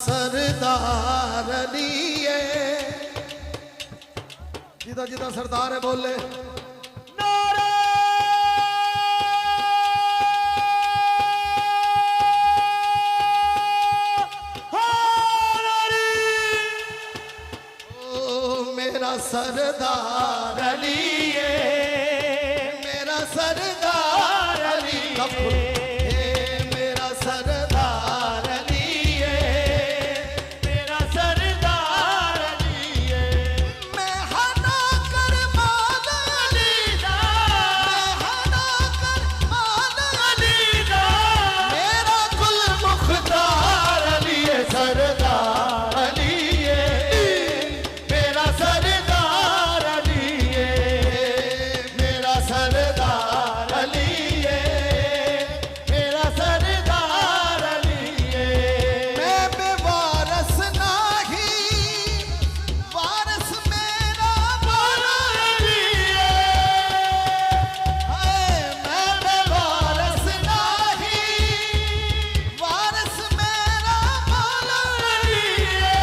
सरदार अली है, जिदा जिदा सरदार है बोले नारे अली। ओ मेरा सरदार अली है, मेरा सरदार अली है, मेरा सरदार अली है, मेरा सरदार अली है। मैं हना कर मान अली दा, मैं हना कर मान अली दा, मेरा कुल मुख्तार अली है, सरदार अली है, मेरा सरदार अली है, मेरा सरदार अली है, मेरा सरदार अली है। मैं बेवारस नाही, वारस मेरा मौला अली है। हाय मैं बेवारस नाही, वारस मेरा मौला अली है।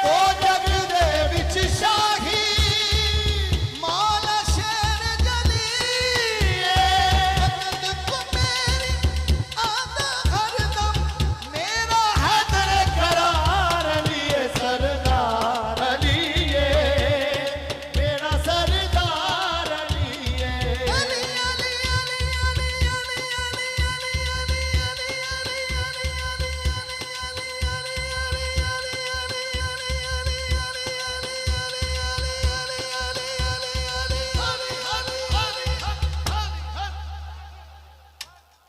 ओ जग दे विच शाही, मौला शेर जली है। मदद को मेरी आदा हरदम, मेरा हैदर करार अली है, सरदार अली है, मेरा सरदार अली है। अली अली अली अली अली अली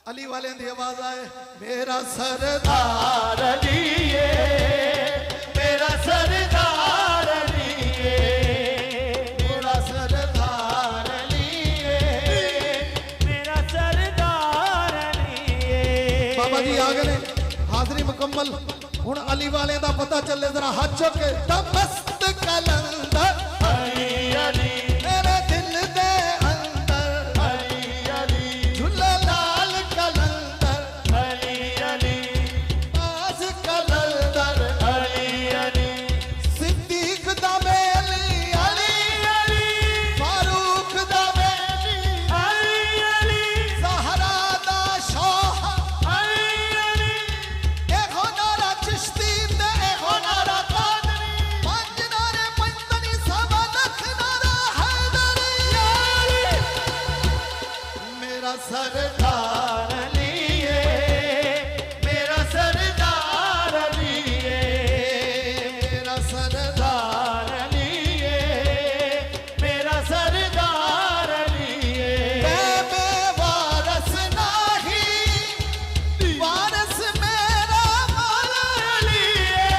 अली वाले दी आवाज आए। मेरा सरदार अली है, मेरा सरदार अली है, मेरा सरदार अली है, मेरा सरदार अली है। बाबा जी आ गए, हाजरी मुकम्मल। हुण अली वाले दा पता चले, जरा हाथ चुक के। तमस्त कलंदर अली अली, मेरे दिल दे अंदर अली अली, झूला लाल कलंदर अली अली, बाज कलंदर अली अली, सिद्दीक दा बेली अली अली, फारूक दा बेली अली अली, ज़हरा दा शाह अली अली, ए होनारा चिश्ती ते ए होनारा कादरी, पंज नारे पंजनी सवा लख नारा हैदरी अली। मेरा सरदार अली है, मेरा सरदार अली है, मेरा सरदार अली है, मेरा सरदार अली है। मैं बेवारस नाही, वारस मेरा मौला अली है।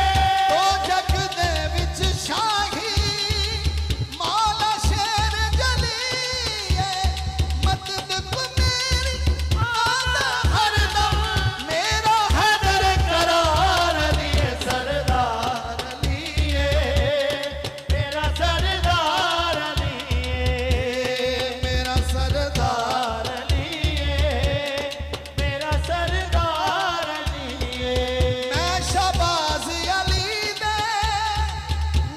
ओ जग दे विच शाही, मौला शेर जली है। मदद को मेरी आदा हरदम, मेरा हैदर करार अली है, सरदार अली है, मेरा सरदार अली है, मेरा सरदार अली है, मेरा सरदार अली है। मैं शहबाज अली दे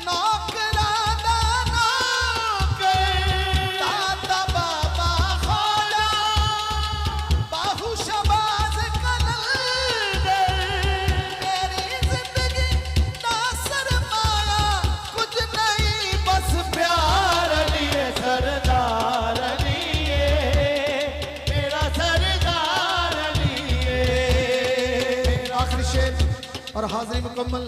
नौकरां दा नौकर, दादा बाबा खोजा, बाहू शहबाज कलंदर। मेरी जिंदगी दा सरमाया कुछ नहीं, बस प्यार अली है, सरदार अली है, मेरा सरदार अली है। आखिरी शेर और हाजिरी मुकम्मल।